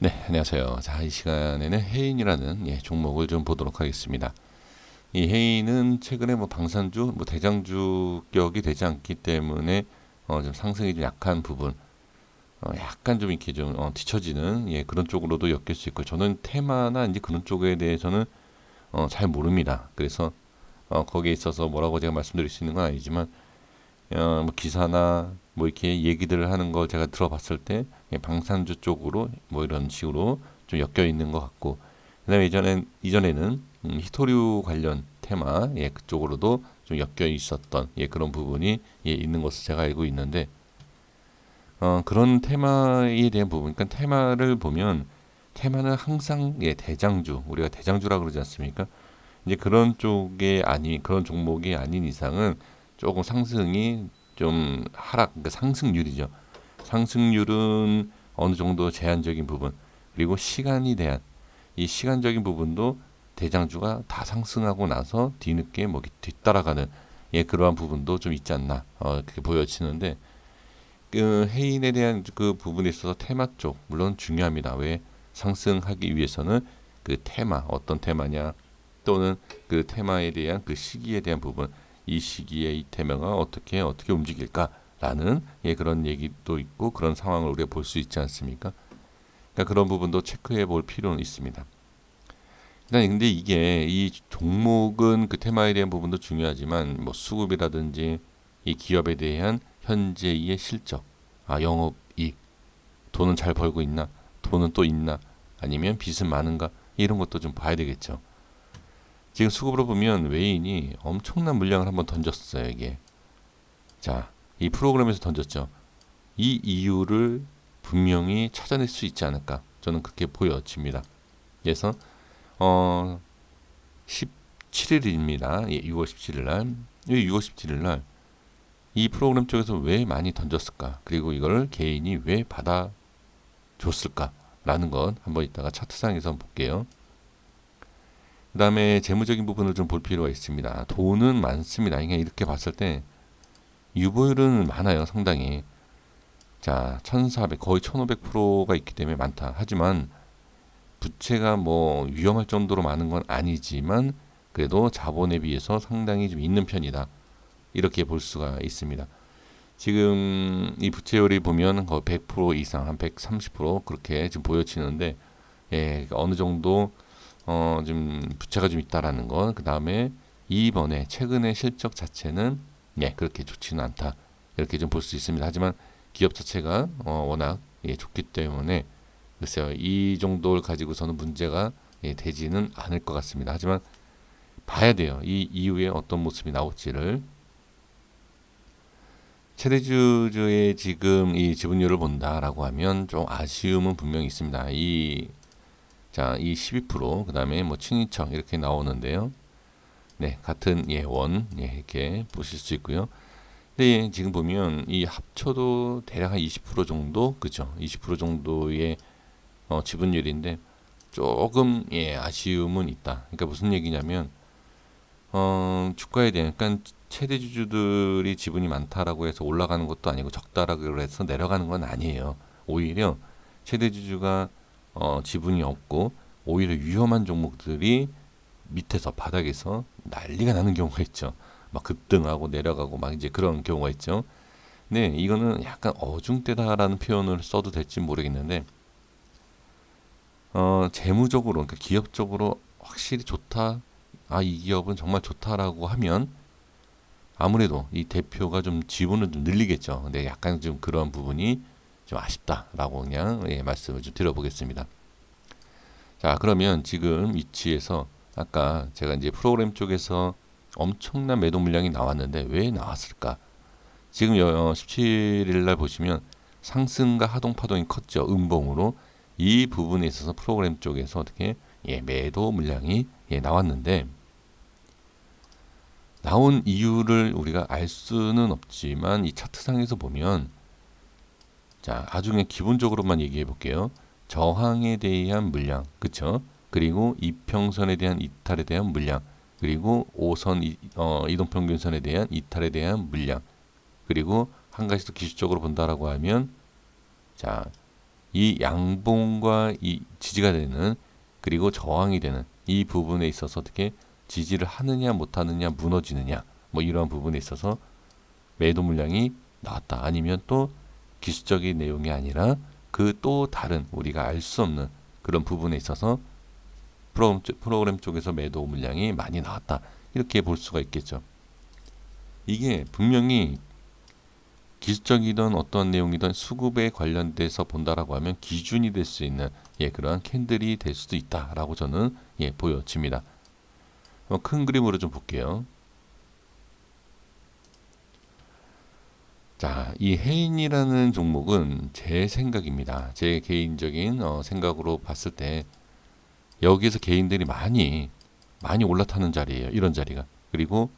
네, 안녕하세요. 자, 이 시간에는 해인이라는 종목을 좀 보도록 하겠습니다. 이 해인은 최근에 뭐 방산주, 뭐 대장주격이 되지 않기 때문에 좀 상승이 좀 약한 부분, 약간 좀 이렇게 좀 뒤처지는 그런 쪽으로도 엮일 수 있고, 저는 테마나 이제 그런 쪽에 대해서는 잘 모릅니다. 그래서 거기에 있어서 뭐라고 제가 말씀드릴 수 있는 건 아니지만 뭐 기사나 뭐 이렇게 얘기들을 하는 거 제가 들어봤을 때 방산주 쪽으로 뭐 이런 식으로 좀 엮여 있는 것 같고, 그다음에 이전에는 히토류 관련 테마 그쪽으로도 좀 엮여 있었던 그런 부분이 있는 것을 제가 알고 있는데, 그런 테마에 대한 부분, 그러니까 테마를 보면 테마는 항상 대장주, 우리가 대장주라 그러지 않습니까? 이제 그런 쪽에 아니 그런 종목이 아닌 이상은 조금 상승이 좀 하락, 그러니까 상승률이죠. 상승률은 어느 정도 제한적인 부분, 그리고 시간이 대한 이 시간적인 부분도 대장주가 다 상승하고 나서 뒤늦게 뭐 뒤따라가는 그러한 부분도 좀 있지 않나 그렇게 보여지는데, 그 해인에 대한 그 부분에 있어서 테마 쪽 물론 중요합니다. 왜 상승하기 위해서는 그 테마 어떤 테마냐, 또는 그 테마에 대한 그 시기에 대한 부분, 이 시기에 이 테마가 어떻게 움직일까라는 그런 얘기도 있고 그런 상황을 우리가 볼 수 있지 않습니까? 그러니까 그런 부분도 체크해 볼 필요는 있습니다. 일단 근데 이게 이 종목은 그 테마에 대한 부분도 중요하지만 뭐 수급이라든지 이 기업에 대한 현재의 실적, 영업이익, 돈은 잘 벌고 있나, 돈은 또 있나, 아니면 빚은 많은가, 이런 것도 좀 봐야 되겠죠. 지금 수급으로 보면 외인이 엄청난 물량을 한번 던졌어요, 이게. 자, 이 프로그램에서 던졌죠. 이 이유를 분명히 찾아낼 수 있지 않을까, 저는 그렇게 보여집니다. 그래서 17일입니다. 6월 17일 날. 이 6월 17일 날 이 프로그램 쪽에서 왜 많이 던졌을까? 그리고 이걸 개인이 왜 받아줬을까? 라는 것 한번 이따가 차트상에서 한번 볼게요. 그 다음에 재무적인 부분을 좀 볼 필요가 있습니다. 돈은 많습니다. 그냥 이렇게 봤을 때 유보율은 많아요, 상당히. 자, 1,400, 거의 1,500%가 있기 때문에 많다. 하지만 부채가 뭐 위험할 정도로 많은 건 아니지만 그래도 자본에 비해서 상당히 좀 있는 편이다. 이렇게 볼 수가 있습니다. 지금 이 부채율이 보면 거의 100% 이상, 한 130% 그렇게 지금 보여지는데, 어느 정도 좀 부채가 좀 있다라는 건, 그 다음에 이번에 최근의 실적 자체는 그렇게 좋지는 않다, 이렇게 좀 볼 수 있습니다. 하지만 기업 자체가 워낙 좋기 때문에 글쎄요, 이 정도를 가지고서는 문제가 되지는 않을 것 같습니다. 하지만 봐야 돼요. 이 이후에 어떤 모습이 나올지를. 최대주주의 지금 이 지분율을 본다라고 하면 좀 아쉬움은 분명히 있습니다. 이 12%, 그다음에 뭐 친인척 이렇게 나오는데요. 네, 같은 원 이렇게 보실 수 있고요. 근데 지금 보면 이 합쳐도 대략 한 20% 정도, 그죠? 20% 정도의 지분율인데 조금 아쉬움은 있다. 그러니까 무슨 얘기냐면 주가에 대한, 그러니까 최대주주들이 지분이 많다라고 해서 올라가는 것도 아니고 적다라고 해서 내려가는 건 아니에요. 오히려 최대주주가 지분이 없고 오히려 위험한 종목들이 밑에서 바닥에서 난리가 나는 경우가 있죠. 막 급등하고 내려가고 막 이제 그런 경우가 있죠. 네, 이거는 약간 어중때다라는 표현을 써도 될지 모르겠는데, 재무적으로, 그러니까 기업적으로 확실히 좋다, 이 기업은 정말 좋다라고 하면 아무래도 이 대표가 좀 지분을 좀 늘리겠죠. 근데 약간 좀 그런 부분이 좀 아쉽다라고 그냥 말씀을 좀 드려보겠습니다. 자, 그러면 지금 위치에서 아까 제가 이제 프로그램 쪽에서 엄청난 매도 물량이 나왔는데 왜 나왔을까? 지금 17일 날 보시면 상승과 하동 파동이 컸죠. 음봉으로. 이 부분에 있어서 프로그램 쪽에서 어떻게 매도 물량이 나왔는데, 나온 이유를 우리가 알 수는 없지만 이 차트상에서 보면, 자, 나중에 기본적으로만 얘기해 볼게요. 저항에 대한 물량, 그쵸? 그리고 이평선에 대한 이탈에 대한 물량, 그리고 5선 이동평균선에 대한 이탈에 대한 물량, 그리고 한 가지 더 기술적으로 본다라고 하면, 자, 이 양봉과 이 지지가 되는 그리고 저항이 되는 이 부분에 있어서 어떻게 지지를 하느냐 못하느냐 무너지느냐 뭐 이러한 부분에 있어서 매도 물량이 나왔다. 아니면 또 기술적인 내용이 아니라 그 또 다른 우리가 알 수 없는 그런 부분에 있어서 프로그램 쪽에서 매도 물량이 많이 나왔다. 이렇게 볼 수가 있겠죠. 이게 분명히 기술적이든 어떤 내용이든 수급에 관련돼서 본다라고 하면 기준이 될 수 있는 그러한 캔들이 될 수도 있다라고 저는 보여집니다. 큰 그림으로 좀 볼게요. 자, 이 해인이라는 종목은 제 생각입니다. 제 개인적인 생각으로 봤을 때 여기에서 개인들이 많이 올라타는 자리예요. 이런 자리가. 그리고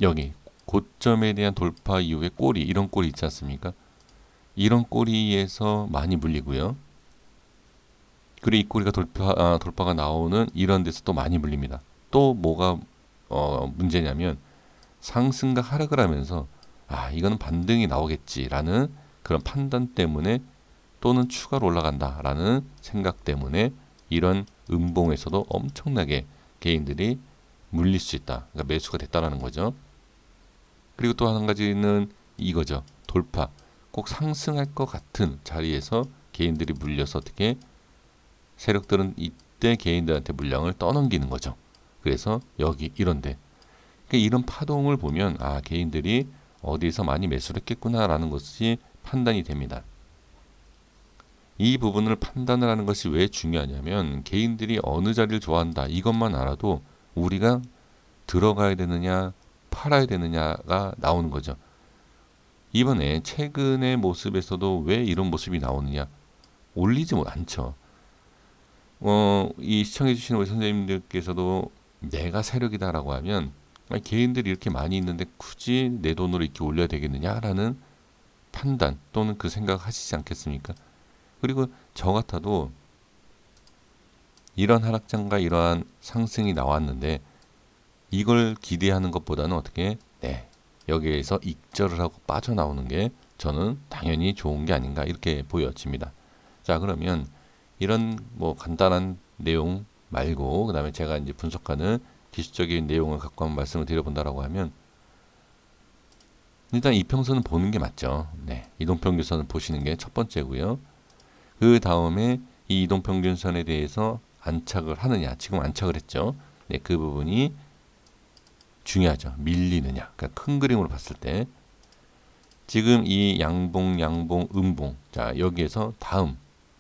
여기 고점에 대한 돌파 이후에 꼬리, 이런 꼬리 있지 않습니까? 이런 꼬리에서 많이 물리고요. 그리고 이 꼬리가 돌파가 나오는 이런 데서 또 많이 물립니다. 또 뭐가 문제냐면 상승과 하락을 하면서 이거는 반등이 나오겠지라는 그런 판단 때문에 또는 추가로 올라간다라는 생각 때문에 이런 음봉에서도 엄청나게 개인들이 물릴 수 있다. 그러니까 매수가 됐다라는 거죠. 그리고 또 한 가지는 이거죠. 돌파. 꼭 상승할 것 같은 자리에서 개인들이 물려서 어떻게 세력들은 이때 개인들한테 물량을 떠넘기는 거죠. 그래서 여기 이런데 그러니까 이런 파동을 보면 개인들이 어디서 많이 매수를 했겠구나라는 것이 판단이 됩니다. 이 부분을 판단을 하는 것이 왜 중요하냐면 개인들이 어느 자리를 좋아한다 이것만 알아도 우리가 들어가야 되느냐 팔아야 되느냐가 나오는 거죠. 이번에 최근의 모습에서도 왜 이런 모습이 나오느냐? 올리지 않죠. 이 시청해 주시는 우리 선생님들께서도 내가 세력이다라고 하면 개인들이 이렇게 많이 있는데 굳이 내 돈으로 이렇게 올려야 되겠느냐라는 판단 또는 그 생각 하시지 않겠습니까? 그리고 저 같아도 이런 하락장과 이러한 상승이 나왔는데 이걸 기대하는 것보다는 어떻게 여기에서 익절을 하고 빠져나오는 게 저는 당연히 좋은 게 아닌가 이렇게 보여집니다. 자, 그러면 이런 뭐 간단한 내용 말고 그 다음에 제가 이제 분석하는 기술적인 내용을 갖고 한번 말씀을 드려본다라고 하면 일단 이평선은 보는 게 맞죠. 이동평균선을 보시는 게 첫 번째고요. 그 다음에 이 이동평균선에 대해서 안착을 하느냐, 지금 안착을 했죠. 그 부분이 중요하죠. 밀리느냐. 그러니까 큰 그림으로 봤을 때 지금 이 양봉, 음봉. 자, 여기에서 다음.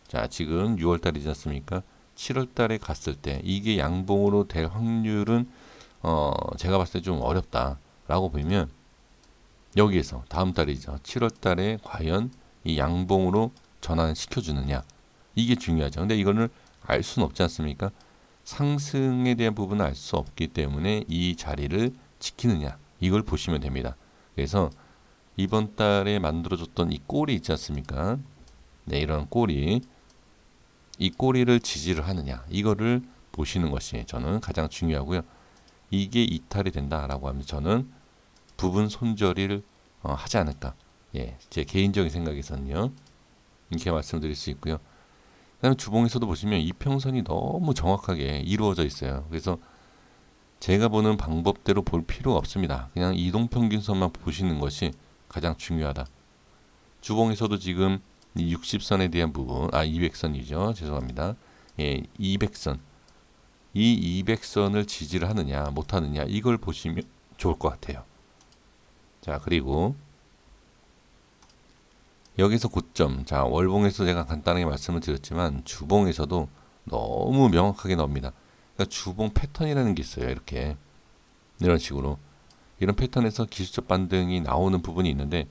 자, 지금 6월 달이지 않습니까? 7월 달에 갔을 때 이게 양봉으로 될 확률은 제가 봤을 때 좀 어렵다라고 보면 여기에서 다음 달이죠. 7월 달에 과연 이 양봉으로 전환시켜 주느냐. 이게 중요하죠. 근데 이거를 알 수는 없지 않습니까? 상승에 대한 부분은 알 수 없기 때문에 이 자리를 지키느냐 이걸 보시면 됩니다. 그래서 이번 달에 만들어줬던 이 꼬리 있지 않습니까? 이런 꼬리 이 꼬리를 지지를 하느냐 이거를 보시는 것이 저는 가장 중요하고요. 이게 이탈이 된다라고 하면 저는 부분 손절을 하지 않을까 제 개인적인 생각에서는요 이렇게 말씀드릴 수 있고요. 그다음에 주봉에서도 보시면 이평선이 너무 정확하게 이루어져 있어요. 그래서 제가 보는 방법대로 볼 필요가 없습니다. 그냥 이동평균선만 보시는 것이 가장 중요하다. 주봉에서도 지금 이 60선에 대한 부분, 200선이죠. 죄송합니다. 200선. 이 200선을 지지를 하느냐, 못하느냐, 이걸 보시면 좋을 것 같아요. 자, 그리고 여기서 고점. 자, 월봉에서 제가 간단하게 말씀을 드렸지만 주봉에서도 너무 명확하게 나옵니다. 그러니까 주봉 패턴이라는 게 있어요. 이렇게 이런 식으로 이런 패턴에서 기술적 반등이 나오는 부분이 있는데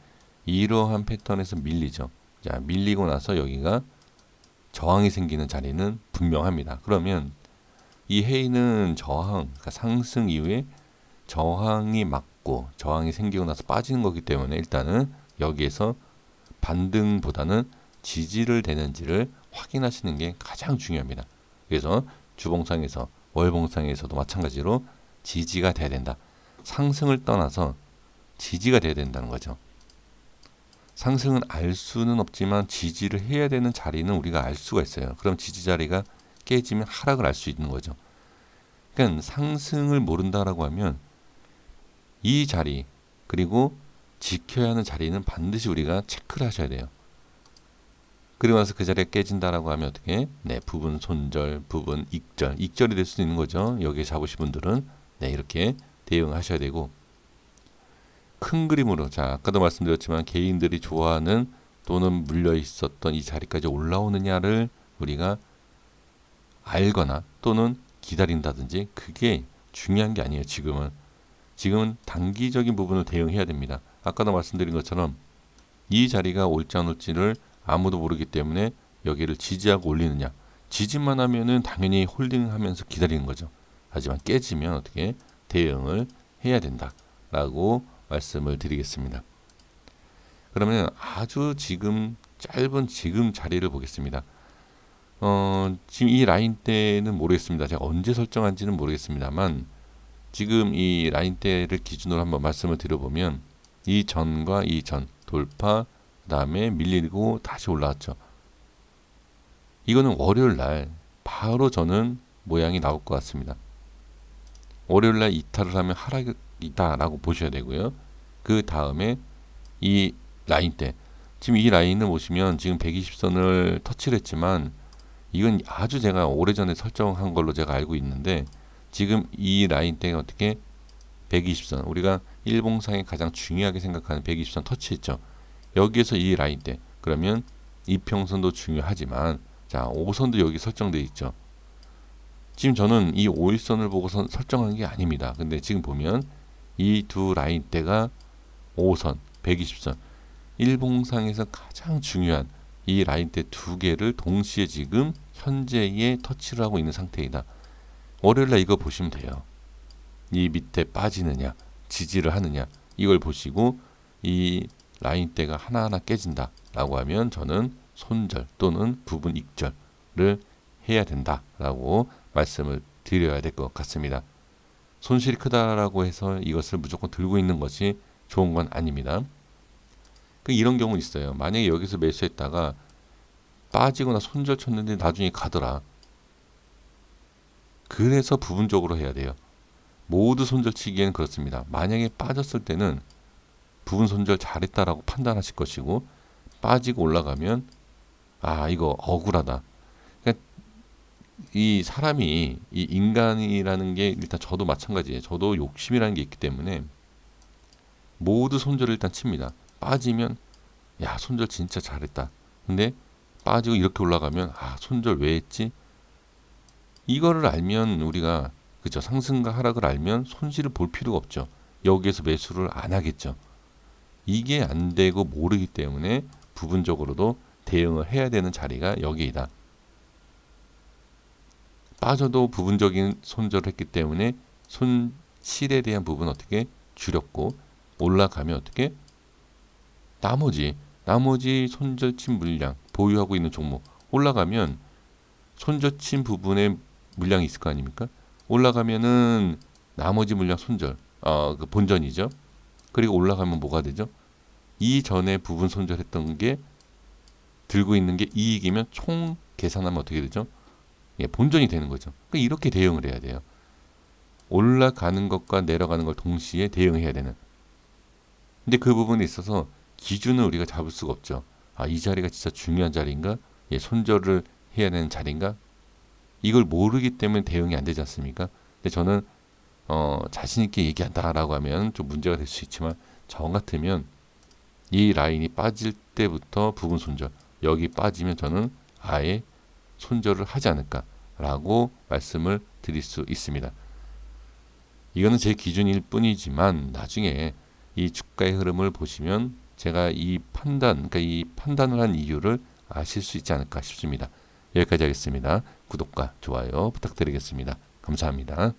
이러한 패턴에서 밀리죠. 자, 밀리고 나서 여기가 저항이 생기는 자리는 분명합니다. 그러면 이 해인은 저항, 그러니까 상승 이후에 저항이 맞고 저항이 생기고 나서 빠지는 거기 때문에 일단은 여기에서 반등보다는 지지를 되는지를 확인하시는 게 가장 중요합니다. 그래서 주봉상에서 월봉상에서도 마찬가지로 지지가 돼야 된다. 상승을 떠나서 지지가 돼야 된다는 거죠. 상승은 알 수는 없지만 지지를 해야 되는 자리는 우리가 알 수가 있어요. 그럼 지지 자리가 깨지면 하락을 알 수 있는 거죠. 그러니까 상승을 모른다라고 하면 이 자리 그리고 지켜야 하는 자리는 반드시 우리가 체크를 하셔야 돼요. 그리고 나서 그 자리가 깨진다라고 하면 어떻게? 네, 부분 손절, 부분 익절, 익절이 될 수도 있는 거죠. 여기 잡으신 분들은 네, 이렇게 대응하셔야 되고, 큰 그림으로, 자, 아까도 말씀드렸지만 개인들이 좋아하는 또는 물려 있었던 이 자리까지 올라오느냐를 우리가 알거나 또는 기다린다든지, 그게 중요한 게 아니에요. 지금은 단기적인 부분을 대응해야 됩니다. 아까도 말씀드린 것처럼 이 자리가 올지 안 올지를 아무도 모르기 때문에 여기를 지지하고 올리느냐, 지지만 하면은 당연히 홀딩하면서 기다리는 거죠. 하지만 깨지면 어떻게 대응을 해야 된다라고 말씀을 드리겠습니다. 그러면 아주 지금 짧은 지금 자리를 보겠습니다. 지금 이 라인대는 모르겠습니다. 제가 언제 설정한지는 모르겠습니다만, 지금 이 라인대를 기준으로 한번 말씀을 드려보면, 이 전과 이 전 돌파, 그 다음에 밀리고 다시 올라왔죠. 이거는 월요일 날 바로 저는 모양이 나올 것 같습니다. 월요일 날 이탈을 하면 하락이다 라고 보셔야 되고요. 그 다음에 이 라인대, 지금 이 라인을 보시면 지금 120선을 터치를 했지만, 이건 아주 제가 오래전에 설정한 걸로 제가 알고 있는데, 지금 이 라인대가 어떻게 120선, 우리가 일봉상에 가장 중요하게 생각하는 120선 터치했죠. 여기에서 이 라인대, 그러면 이평선도 중요하지만, 자, 5선도 여기 설정되어 있죠. 지금 저는 이 5일선을 보고서 설정한 게 아닙니다. 근데 지금 보면 이 두 라인대가 5선, 120선, 일봉상에서 가장 중요한 이 라인대 두 개를 동시에 지금 현재에 터치를 하고 있는 상태이다. 월요일날 이거 보시면 돼요. 이 밑에 빠지느냐, 지지를 하느냐, 이걸 보시고 이 라인대가 하나하나 깨진다 라고 하면 저는 손절 또는 부분 익절을 해야 된다 라고 말씀을 드려야 될 것 같습니다. 손실이 크다라고 해서 이것을 무조건 들고 있는 것이 좋은 건 아닙니다. 이런 경우 있어요. 만약에 여기서 매수했다가 빠지거나 손절 쳤는데 나중에 가더라. 그래서 부분적으로 해야 돼요. 모두 손절 치기에는 그렇습니다. 만약에 빠졌을 때는 부분 손절 잘했다라고 판단하실 것이고, 빠지고 올라가면 아, 이거 억울하다. 그러니까 이 사람이, 이 인간이라는 게 일단 저도 마찬가지예요. 저도 욕심이라는 게 있기 때문에 모두 손절을 일단 칩니다. 빠지면 야, 손절 진짜 잘했다. 근데 빠지고 이렇게 올라가면 아, 손절 왜 했지? 이거를 알면 우리가, 그죠, 상승과 하락을 알면 손실을 볼 필요가 없죠. 여기에서 매수를 안 하겠죠. 이게 안 되고 모르기 때문에 부분적으로도 대응을 해야 되는 자리가 여기이다. 빠져도 부분적인 손절을 했기 때문에 손실에 대한 부분 어떻게 줄였고, 올라가면 어떻게 나머지 손절친 물량 보유하고 있는 종목 올라가면 손절친 부분에 물량이 있을 거 아닙니까? 올라가면은 나머지 물량 손절, 그 본전이죠. 그리고 올라가면 뭐가 되죠? 이전에 부분 손절했던 게 들고 있는 게 이익이면 총 계산하면 어떻게 되죠? 예, 본전이 되는 거죠. 그러니까 이렇게 대응을 해야 돼요. 올라가는 것과 내려가는 걸 동시에 대응해야 되는. 근데 그 부분에 있어서 기준을 우리가 잡을 수가 없죠. 아, 이 자리가 진짜 중요한 자리인가? 예, 손절을 해야 되는 자리인가? 이걸 모르기 때문에 대응이 안 되지 않습니까? 근데 저는 자신 있게 얘기한다라고 하면 좀 문제가 될 수 있지만, 저 같으면 이 라인이 빠질 때부터 부분 손절, 여기 빠지면 저는 아예 손절을 하지 않을까라고 말씀을 드릴 수 있습니다. 이거는 제 기준일 뿐이지만 나중에 이 주가의 흐름을 보시면 제가 이 판단을 한 이유를 아실 수 있지 않을까 싶습니다. 여기까지 하겠습니다. 구독과 좋아요 부탁드리겠습니다. 감사합니다.